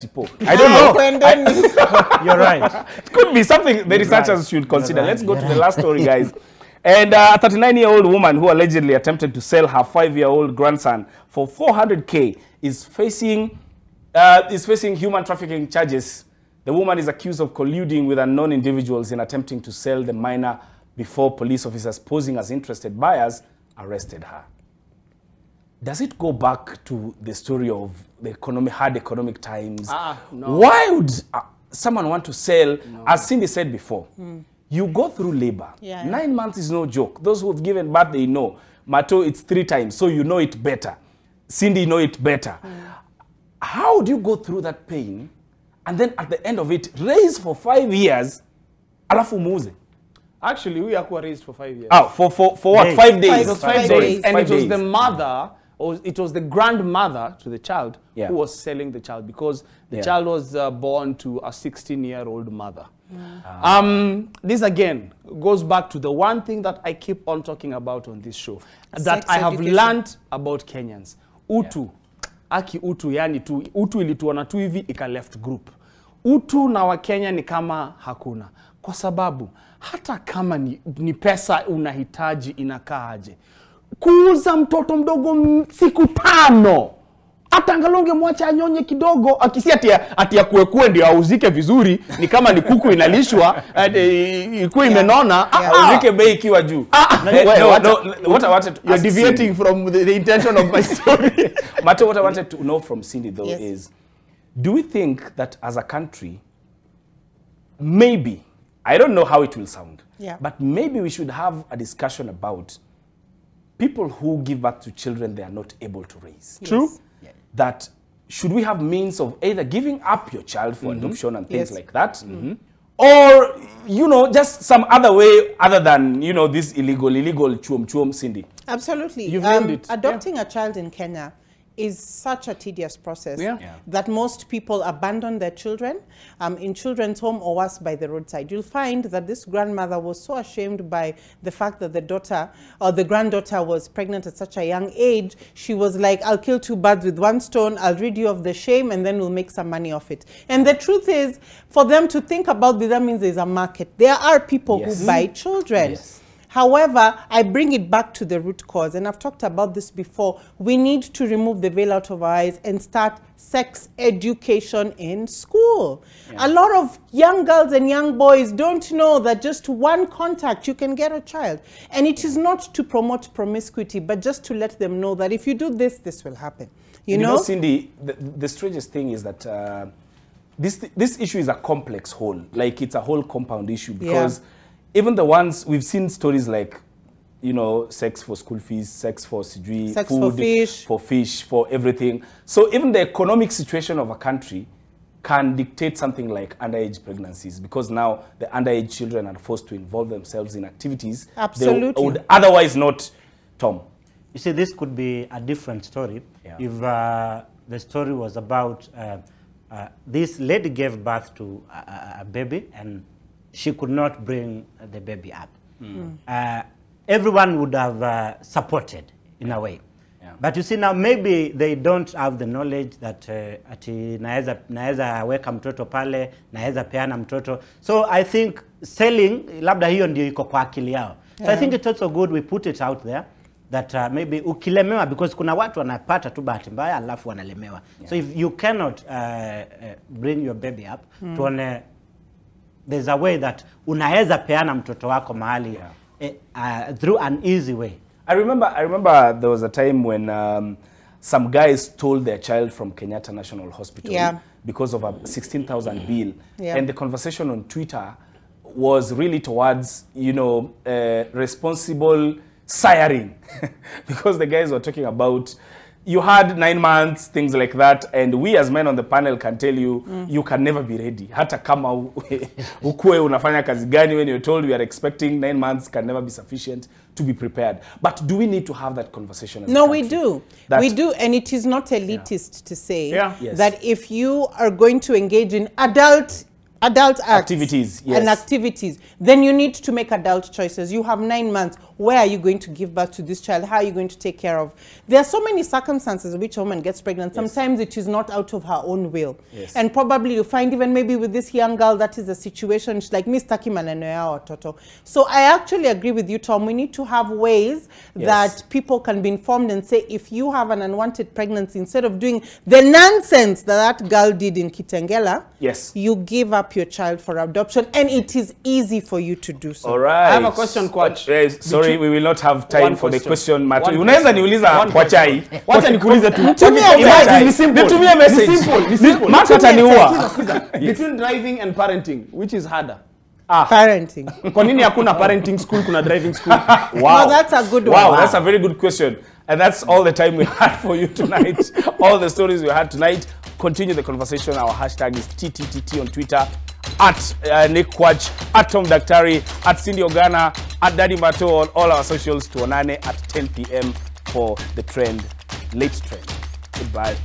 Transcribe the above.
I don't know. You're right. It could be something the researchers should consider. Let's go to the last story, guys. And a 39-year-old woman who allegedly attempted to sell her 5-year-old grandson for 400K is facing human trafficking charges. The woman is accused of colluding with unknown individuals in attempting to sell the minor before police officers posing as interested buyers arrested her. Does it go back to the story of the hard economic times? No. Why would someone want to sell, as Cindy said before, you go through labor. 9 months is no joke. Those who have given birth, they know. Mato, it's 3 times, so you know it better. Cindy know it better. How do you go through that pain and then at the end of it, raise for 5 years, alafu muuze? Actually, we are raised for 5 years. Oh, for what? 5 days. It was 5 days. And it was the mother, or it was the grandmother to the child who was selling the child, because the child was born to a 16-year-old mother. This again goes back to the one thing that I keep on talking about on this show, that I have learned about Kenyans. Utu, aki utu, yani tu, utu ilituona tu hivi ika left group. Utu na Wakenya ni kama hakuna. Kwa sababu hata kama ni pesa unahitaji, inakaa aje. Kuuza mtoto mdogo siku 5. Hata angalonge mwacha anyonye kidogo, akisi ati kuekue ndio auzike vizuri, ni kama ni kuku inalishwa, ikuwe imenona, auzike bei ikiwa juu. What I wanted to You're deviating from the intention of my story. Mato, what I wanted to know from Cindy though is, do we think that as a country, maybe, I don't know how it will sound, but maybe we should have a discussion about people who give birth to children they are not able to raise. True. That should we have means of either giving up your child for adoption and things like that, or, you know, just some other way other than, you know, this illegal chuom, Cindy? Absolutely. You've named it. Adopting a child in Kenya is such a tedious process that most people abandon their children in children's home or worse, by the roadside. You'll find that this grandmother was so ashamed by the fact that the daughter or the granddaughter was pregnant at such a young age. She was like, I'll kill 2 birds with 1 stone. I'll rid you of the shame and then we'll make some money off it. And the truth is, for them to think about this, that means there's a market. There are people who buy children. However, I bring it back to the root cause, and I've talked about this before. We need to remove the veil out of our eyes and start sex education in school. A lot of young girls and young boys don't know that just 1 contact, you can get a child. And it is not to promote promiscuity, but just to let them know that if you do this, this will happen. You know, Cindy, the strangest thing is that this issue is a complex whole. Like, it's a whole compound issue, because even the ones, we've seen stories like, you know, sex for school fees, sex for food, for fish, for everything. So even the economic situation of a country can dictate something like underage pregnancies, because now the underage children are forced to involve themselves in activities they would otherwise not, Tom. You see, this could be a different story if the story was about this lady gave birth to a baby and she could not bring the baby up. Everyone would have supported in a way. But you see, now maybe they don't have the knowledge that ati naeza weka mtoto pale, naeza peana mtoto. So I think selling, labda hiyo ndio iko kwa akili yao. So I think it's also good we put it out there that maybe ukilemewa, because kuna watu wanapata tu bahati mbaya alafu wanalemewa. So if you cannot bring your baby up, tuone there's a way that unaeza peana mtoto wako mahali through an easy way. I remember there was a time when some guys stole their child from Kenyatta National Hospital because of a 16,000 bill. And the conversation on Twitter was really towards, you know, responsible siring. Because the guys were talking about, you had 9 months, things like that, and we as men on the panel can tell you, you can never be ready. Hata kama ukue unafanya kazi gani, when you're told we are expecting 9 months can never be sufficient to be prepared. But do we need to have that conversation as a country? We do. We do, and it is not elitist to say that if you are going to engage in adult activities, then you need to make adult choices. You have 9 months. where are you going to give birth to this child? How are you going to take care of? There are so many circumstances in which a woman gets pregnant. Sometimes it is not out of her own will. And probably you find even maybe with this young girl, that is a situation, she's like, Mr. Maneno or Toto. So I actually agree with you, Tom. We need to have ways that people can be informed and say, if you have an unwanted pregnancy, instead of doing the nonsense that girl did in Kitengela, you give up your child for adoption, and it is easy for you to do so. All right. I have a question, Coach. Sorry, we will not have time for the question. Unaweza niuliza kwa chai. Wacha nikuulize tu. Nitumie message. Simple. Mark ataniua. Between driving and parenting, which is harder? Parenting. Kwa nini hakuna parenting school, kuna driving school? Wow. No, that's a good one. Wow, that's a very good question. And that's all the time we had for you tonight. All the stories we had tonight. Continue the conversation. Our hashtag is TTTT on Twitter. At Nick Kwach, at Tom Daktari, at Cindy Ogana, at Daddy Mato on all our socials. Tuonane at 10 p.m. for the trend, late trend. Goodbye.